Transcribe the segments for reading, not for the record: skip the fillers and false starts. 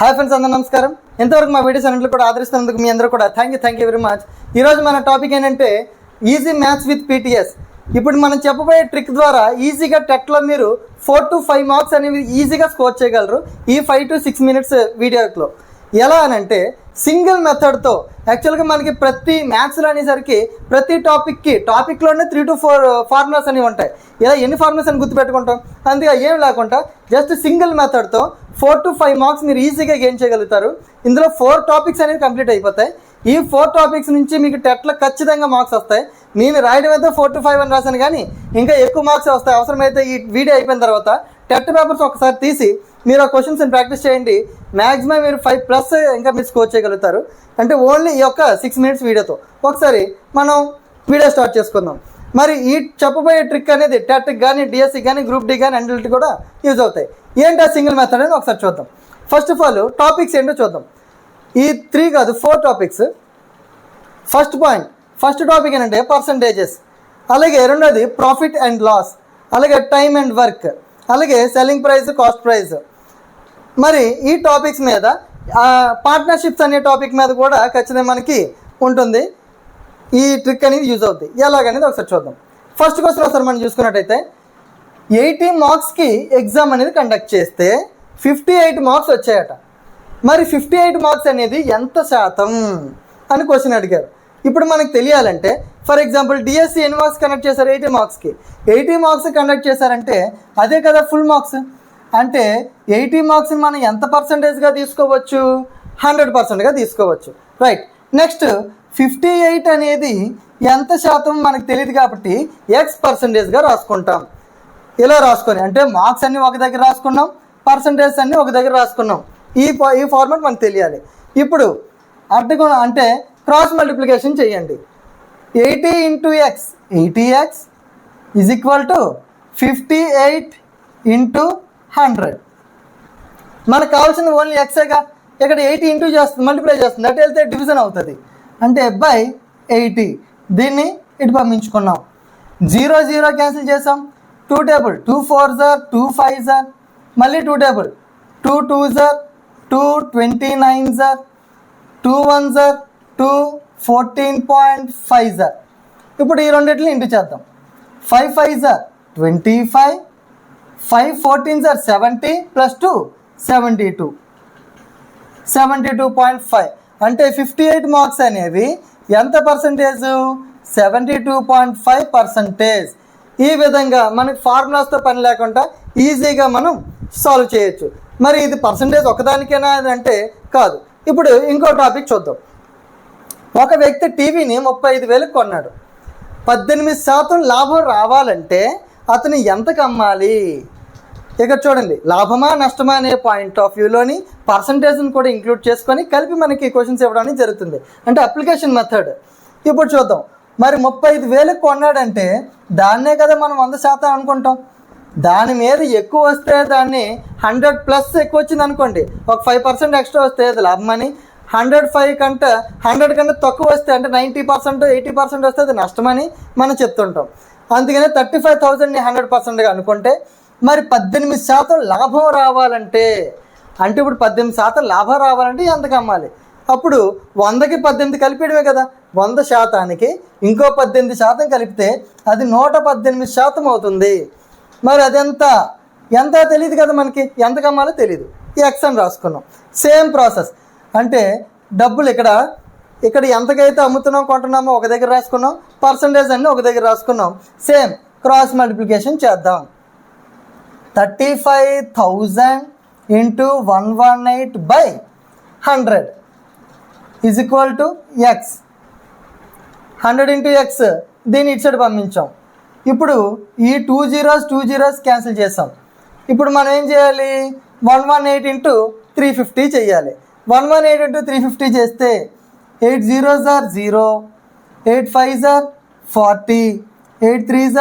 Hi friends, అందరూ నమస్కారం. ఎంతవరకు మా వీడియోస్ అన్నింటిలో కూడా ఆదరిస్తున్నందుకు మీ అందరూ కూడా థ్యాంక్ యూ వెరీ మచ్. ఈరోజు మన టాపిక్ ఏంటంటే ఈజీ మ్యాథ్స్ విత్ పీటీఎస్. ఇప్పుడు మనం చెప్పబోయే ట్రిక్ ద్వారా ఈజీగా టెట్లో మీరు 4 to 5 మార్క్స్ అనేవి ఈజీగా స్కోర్ చేయగలరు ఈ 5 to 6 minutes వీడియోలో. ఎలా అనంటే సింగిల్ మెథడ్తో యాక్చువల్గా మనకి ప్రతి మ్యాథ్స్లో అనేసరికి ప్రతి టాపిక్లోనే 3 to 4 ఫార్ములాస్ అనేవి ఉంటాయి. ఇలా ఎన్ని ఫార్ములాస్ అని గుర్తుపెట్టుకుంటాం, అందుకే ఏం లేకుండా జస్ట్ సింగిల్ మెథడ్తో 4 to 5 మార్క్స్ మీరు ఈజీగా గెయిన్ చేయగలుగుతారు. ఇందులో 4 టాపిక్స్ అనేవి కంప్లీట్ అయిపోతాయి. ఈ 4 టాపిక్స్ నుంచి మీకు టెట్లో ఖచ్చితంగా మార్క్స్ వస్తాయి. నేను రాయడం అయితే 4 to 5 అని రాశాను, కానీ ఇంకా ఎక్కువ మార్క్స్ వస్తాయి. అవసరమైతే ఈ వీడియో అయిపోయిన తర్వాత టెట్ పేపర్స్ ఒకసారి తీసి మీరు ఆ క్వశ్చన్స్ని ప్రాక్టీస్ చేయండి. మ్యాక్సిమం మీరు 5+ ఇంకా మీరు స్కోర్ చేయగలుగుతారు. అంటే ఓన్లీ ఈ యొక్క 6 minutes వీడియోతో. ఒకసారి మనం వీడియో స్టార్ట్ చేసుకుందాం. మరి ఈ చెప్పబోయే ట్రిక్ అనేది టెట్కి కానీ, డిఎస్సి కానీ, గ్రూప్ డి కానీ అన్నింటికి కూడా యూజ్ అవుతాయి. ఏంటి ఆ సింగిల్ మెథడ్ అనేది ఒకసారి చూద్దాం. ఫస్ట్ ఆఫ్ ఆల్ టాపిక్స్ ఏంటో చూద్దాం. ఈ 3 కాదు 4 టాపిక్స్. ఫస్ట్ టాపిక్ ఏంటంటే పర్సంటేజెస్, అలాగే రెండోది ప్రాఫిట్ అండ్ లాస్, అలాగే టైమ్ అండ్ వర్క్, అలాగే సెల్లింగ్ ప్రైస్, కాస్ట్ ప్రైస్. మరి ఈ టాపిక్స్ మీద పార్ట్నర్షిప్స్ అనే టాపిక్ మీద కూడా ఖచ్చితంగా మనకి ఉంటుంది. ఈ ట్రిక్ అనేది యూజ్ అవుతుంది. ఎలాగనేది ఒకసారి చూద్దాం. ఫస్ట్ క్వశ్చన్ ఒకసారి మనం చూసుకున్నట్టయితే 80 మార్క్స్కి ఎగ్జామ్ అనేది కండక్ట్ చేస్తే 58 మార్క్స్ వచ్చాయట. మరి 58 మార్క్స్ అనేది ఎంత శాతం అని క్వశ్చన్ అడిగారు. ఇప్పుడు మనకు తెలియాలంటే ఫర్ ఎగ్జాంపుల్ డిఎస్సి ఎన్ని మార్క్స్ కండక్ట్ చేశారు? 80 మార్క్స్కి 80 మార్క్స్ కండక్ట్ చేశారంటే అదే కదా ఫుల్ మార్క్స్. అంటే 80 మార్క్స్ని మనం ఎంత పర్సంటేజ్గా తీసుకోవచ్చు? 100%గా తీసుకోవచ్చు. రైట్. నెక్స్ట్ 58 అనేది ఎంత శాతం మనకు తెలియదు కాబట్టి X%గా రాసుకుంటాం. ఇలా రాసుకొని అంటే మార్క్స్ అన్నీ ఒక దగ్గర రాసుకున్నాం, పర్సంటేజ్ అన్నీ ఒక దగ్గర రాసుకున్నాం. ఈ ఫార్మాట్ మనకు తెలియాలి. ఇప్పుడు అడ్డగుణ అంటే క్రాస్ మల్టిప్లికేషన్ చేయండి. 80 into X 80X is equal to 58 into 100. మనకు కావాల్సింది ఓన్లీ ఎక్సేగా. ఇక్కడ 80 ఇంటూ చేస్తుంది, మల్టిప్లై చేస్తుంది, అటు వెళ్తే డివిజన్ అవుతుంది. అంటే బై 80. దీన్ని ఇటు పంపించుకున్నాం. 0 0 క్యాన్సిల్ చేసాం. 2 టేబుల్ 2 4s 2 5s, మళ్ళీ 2 table 2 2s 2 29s 2 1s 2 14.5s. ఇప్పుడు ఈ రెండింటిని ఇంటూ చేద్దాం. 5 5s 25, 5 14s 70 + 2 72, 72.5. అంటే 58 మార్క్స్ అనేవి ఎంత పర్సంటేజ్? 72.5%. ఈ విధంగా మనకి ఫార్ములాస్తో పని లేకుండా ఈజీగా మనం సాల్వ్ చేయొచ్చు. మరి ఇది పర్సంటేజ్ ఒకదానికైనా అంటే కాదు. ఇప్పుడు ఇంకో టాపిక్ చూద్దాం. ఒక వ్యక్తి టీవీని 35,000కి కొన్నాడు. 18% లాభం రావాలంటే అతను ఎంతకు అమ్మాలి? ఇక్కడ చూడండి, లాభమా నష్టమా అనే పాయింట్ ఆఫ్ వ్యూలోని పర్సంటేజ్ని కూడా ఇంక్లూడ్ చేసుకొని కలిపి మనకి క్వశ్చన్స్ ఇవ్వడానికి జరుగుతుంది. అంటే అప్లికేషన్ మెథడ్. ఇప్పుడు చూద్దాం. మరి 35,000కి కొన్నాడంటే దాన్నే కదా మనం 100% అనుకుంటాం. దాని మీద ఎక్కువ వస్తే దాన్ని 100+ ఎక్కువ వచ్చింది అనుకోండి, ఒక 5% ఎక్స్ట్రా వస్తే అది లాభమని. 105 కంటే 100 కంటే తక్కువ వస్తే అంటే 90% 80% వస్తే అది నష్టమని మనం చెప్తుంటాం. అందుకనే 35,000ని 100%గా అనుకుంటే మరి 18% లాభం రావాలంటే అంటే ఇప్పుడు 18% లాభం రావాలంటే ఎంతకు అమ్మాలి? అప్పుడు 100కి 18 కలిపేయడమే కదా. 100%కి ఇంకో 18% కలిపితే అది 118% అవుతుంది. మరి అదెంత తెలియదు కదా మనకి, ఎంతకు అమ్మాలో తెలియదు. ఈ ఎక్స్ అని రాసుకున్నాం. Same process. అంటే డబ్బులు ఇక్కడ ఎంతకైతే అమ్ముతున్నాం కొంటున్నామో ఒక దగ్గర రాసుకున్నాం, పర్సంటేజ్ అన్నీ ఒక దగ్గర రాసుకున్నాం. సేమ్ క్రాస్ మల్టిప్లికేషన్ చేద్దాం. 35,000 into 118/100 is equal to X. 100 into X దీన్ని ఇటు సైడ్ పంపించాం. ఇప్పుడు ఈ 2 zeros క్యాన్సిల్ చేసాం. ఇప్పుడు మనం ఏం చేయాలి? 118 into 350 చేయాలి. 118 into 350 చేస్తే 8 zeros 0, 8 5s 40, 8 3s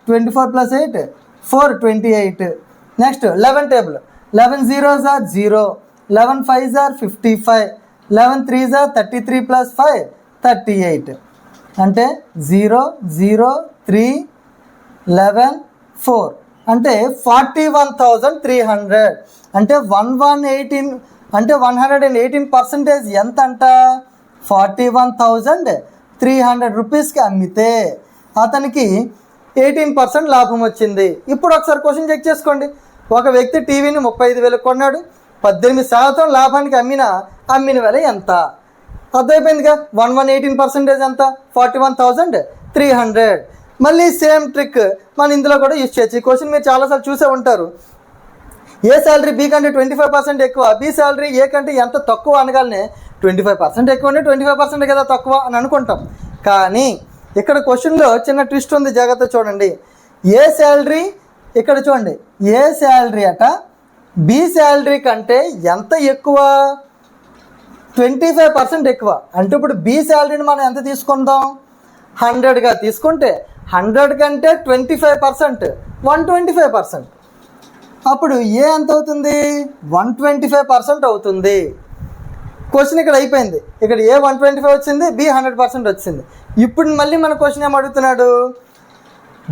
24 + 8 428. Next 11 table 11 zeros 0, 11 5s 55, 11 3s 33 + 5 38. అంటే 0 0 3 11 4 అంటే 41,300. అంటే 118 అంటే 118% ఎంత అంట, 41,300 రూపీస్కి అమ్మితే అతనికి 18% లాభం వచ్చింది. ఇప్పుడు ఒకసారి క్వశ్చన్ చెక్ చేసుకోండి. ఒక వ్యక్తి టీవీని 35,000 కొన్నాడు, 18% లాభానికి అమ్మిన వెల ఎంత? అర్థమైపోయిందిగా. 118% ఎంత, 41,300. మళ్ళీ సేమ్ ట్రిక్ మనం ఇందులో కూడా యూజ్ చేయొచ్చు. ఈ క్వశ్చన్ మీరు చాలాసార్లు చూసే ఉంటారు. ఏ శాలరీ బి కంటే 25% ఎక్కువ, బి శాలరీ ఏ కంటే ఎంత తక్కువ అనగానే 25% ఎక్కువ అంటే 25% కదా తక్కువ అని అనుకుంటాం. కానీ ఇక్కడ క్వశ్చన్లో చిన్న ట్విస్ట్ ఉంది, జాగ్రత్త చూడండి. ఏ శాలరీ, ఇక్కడ చూడండి, ఏ శాలరీ అట బి శాలరీ కంటే ఎంత ఎక్కువ, 25% ఎక్కువ. అంటే ఇప్పుడు బి శాలరీని మనం ఎంత తీసుకుందాం, 100గా తీసుకుంటే 100 కంటే 25% 125%. అప్పుడు ఏ ఎంత అవుతుంది, 125% అవుతుంది. క్వశ్చన్ ఇక్కడ అయిపోయింది. ఇక్కడ ఏ 125 వచ్చింది, బి 100% వచ్చింది. ఇప్పుడు మళ్ళీ మన క్వశ్చన్ ఏం అడుగుతున్నాడు,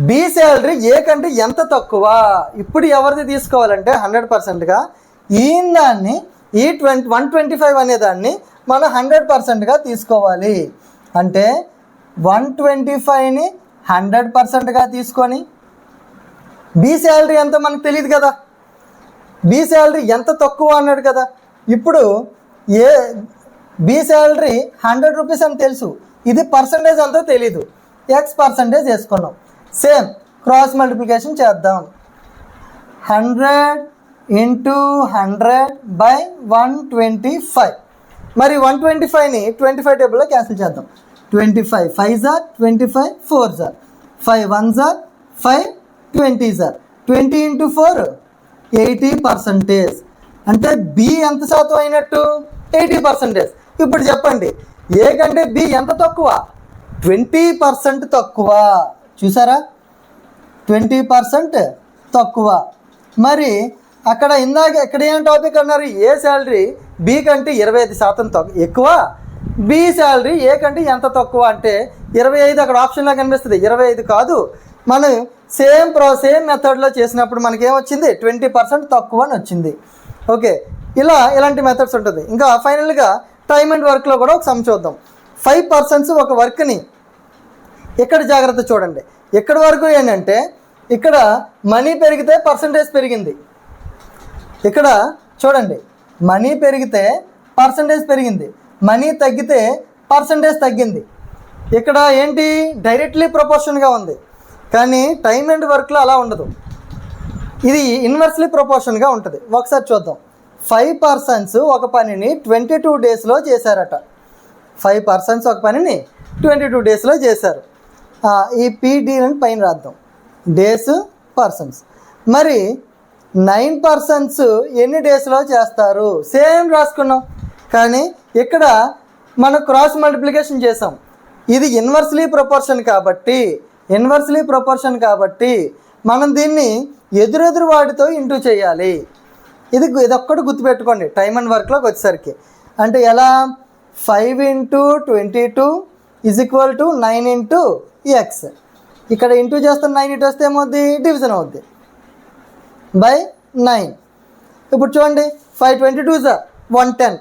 బి శాలరీ ఏ కంటే ఎంత తక్కువ. ఇప్పుడు ఎవరిది తీసుకోవాలంటే 100%గా దాన్ని ఈ 125 అనేదాన్ని మనం 100%గా తీసుకోవాలి. అంటే 125ని 100%గా తీసుకొని బి శాలరీ ఎంత మనకు తెలియదు కదా, బి శాలరీ ఎంత తక్కువ అన్నాడు కదా. ఇప్పుడు బి శాలరీ 100 రూపీస్ అని తెలుసు, ఇది పర్సంటేజ్ అంతా తెలీదు, X% వేసుకున్నాం. సేమ్ క్రాస్ మల్టిప్లికేషన్ చేద్దాం. 100 × 100/125. మరి 125ని 25 టేబుల్లో క్యాన్సిల్ చేద్దాం. 25 5s are 25, 4s are 5 1s are 5, 20s are 20 × 4 80%. అంటే బి ఎంత శాతం అయినట్టు, 80%. ఇప్పుడు చెప్పండి, ఏ కంటే బి ఎంత తక్కువ, 20% తక్కువ. చూసారా, 20% తక్కువ. మరి అక్కడ ఇక్కడ ఏం టాపిక్ అన్నారు, ఏ శాలరీ బి కంటే 25% ఎక్కువ, బి శాలరీ ఏ కంటే ఎంత తక్కువ అంటే 25. అక్కడ ఆప్షన్లో కనిపిస్తుంది, 25 కాదు. మనం సేమ్ మెథడ్లో చేసినప్పుడు మనకేమొచ్చింది, 20% తక్కువ అని వచ్చింది. ఓకే, ఇలాంటి మెథడ్స్ ఉంటుంది. ఇంకా ఫైనల్గా టైమ్ అండ్ వర్క్లో కూడా ఒక సమ్ చూద్దాం. 5% ఒక వర్క్ని, ఇక్కడ జాగ్రత్త చూడండి. ఇక్కడ వరకు ఏంటంటే ఇక్కడ మనీ పెరిగితే పర్సంటేజ్ పెరిగింది. ఇక్కడ చూడండి, మనీ పెరిగితే పర్సంటేజ్ పెరిగింది, మనీ తగ్గితే పర్సంటేజ్ తగ్గింది. ఇక్కడ ఏంటి, డైరెక్ట్లీ ప్రపోర్షన్గా ఉంది. కానీ టైమ్ అండ్ వర్క్లో అలా ఉండదు, ఇది ఇన్వర్స్లీ ప్రపోర్షన్గా ఉంటుంది. ఒకసారి చూద్దాం. 5% ఒక పనిని 22 డేస్లో చేశారట. 5% ఒక పనిని 22 డేస్లో చేశారు. ఈ పీడీ అని పైన రాద్దాం, డేస్ పర్సన్స్. మరి 9% ఎన్ని డేస్లో చేస్తారు, సేమ్ రాసుకున్నాం. కానీ ఇక్కడ మనం క్రాస్ మల్టిప్లికేషన్ చేసాం. ఇది ఇన్వర్స్లీ ప్రపోర్షన్ కాబట్టి మనం దీన్ని ఎదురెదురు వాటితో ఇంటూ చేయాలి. ఇదొక్కటి గుర్తుపెట్టుకోండి టైమ్ అండ్ వర్క్లోకి వచ్చేసరికి. అంటే ఎలా, 5 × 22 = 9 × x. ఇక్కడ ఇంటూ చేస్తాం, 9 ఇటు వస్తే ఏమవుద్ది, డివిజన్ అవుద్ది బై 9. ఇప్పుడు చూడండి, 5 22s are 110,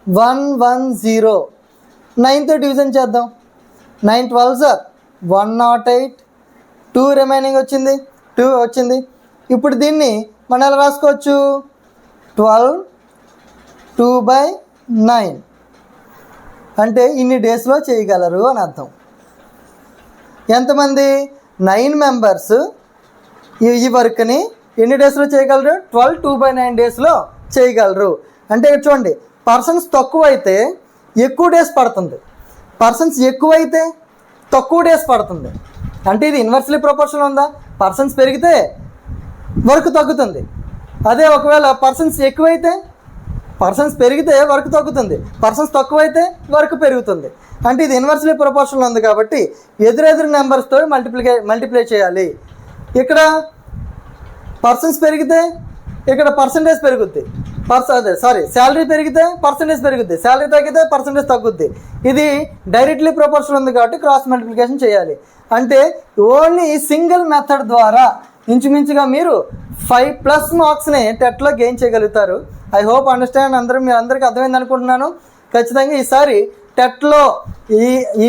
110. 9తో డివిజన్ చేద్దాం. 9 12s are 108, 2 రిమైనింగ్ వచ్చింది, 2 వచ్చింది. ఇప్పుడు దీన్ని మనం ఎలా రాసుకోవచ్చు, 12 2/9 అంటే ఇన్ని డేస్లో చేయగలరు అని అర్థం. ఎంతమంది, 9 మెంబర్స్ ఈ వర్క్ని ఎన్ని డేస్లో చేయగలరు, 12 2/9 డేస్లో చేయగలరు. అంటే ఇక్కడ చూడండి, పర్సన్స్ తక్కువ అయితే ఎక్కువ డేస్ పడుతుంది, పర్సన్స్ ఎక్కువైతే తక్కువ డేస్ పడుతుంది. అంటే ఇది ఇన్వర్స్లీ ప్రపోర్షన్ ఉందా, పర్సన్స్ పెరిగితే వర్క్ తగ్గుతుంది. అదే ఒకవేళ పర్సన్స్ ఎక్కువైతే, పర్సన్స్ పెరిగితే వర్క్ తగ్గుతుంది, పర్సన్స్ తక్కువైతే వర్క్ పెరుగుతుంది. అంటే ఇది ఇన్వర్స్లీ ప్రపోర్షన్లో ఉంది కాబట్టి ఎదురెదురు నెంబర్స్తో మల్టిప్లై చేయాలి. ఇక్కడ పర్సన్స్ పెరిగితే ఇక్కడ పర్సంటేజ్ పెరుగుద్ది, శాలరీ పెరిగితే పర్సంటేజ్ పెరుగుద్ది, శాలరీ తగ్గితే పర్సంటేజ్ తగ్గుద్ది. ఇది డైరెక్ట్లీ ప్రపోర్షన్ ఉంది కాబట్టి క్రాస్ మల్టిప్లికేషన్ చేయాలి. అంటే ఓన్లీ సింగిల్ మెథడ్ ద్వారా ఇంచుమించుగా మీరు 5+ మార్క్స్ని టెట్లో గెయిన్ చేయగలుగుతారు. ఐ హోప్ అండర్స్టాండ్ మీరు అందరికీ అర్థమైంది అనుకుంటున్నాను. ఖచ్చితంగా ఈసారి టెట్లో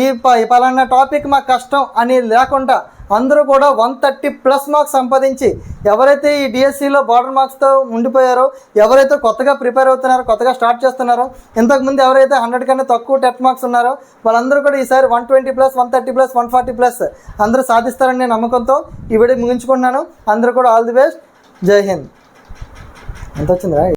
ఈ పలానా టాపిక్ మాకు కష్టం అని లేకుండా అందరూ కూడా 130+ మార్క్స్ సంపాదించి ఎవరైతే ఈ డిఎస్సిలో బార్డర్ మార్క్స్తో ఉండిపోయారో, ఎవరైతే కొత్తగా ప్రిపేర్ అవుతున్నారో, కొత్తగా స్టార్ట్ చేస్తున్నారో, ఇంతకుముందు ఎవరైతే 100 కన్నా తక్కువ టెట్ మార్క్స్ ఉన్నారో వాళ్ళందరూ కూడా ఈసారి 120+, 130+, 140+ అందరూ సాధిస్తారని నేను నమ్మకంతో ఈ వీడియో ముగించుకుంటున్నాను. అందరూ కూడా ఆల్ ది బెస్ట్. జై హింద్. ఎంత వచ్చిందిరా?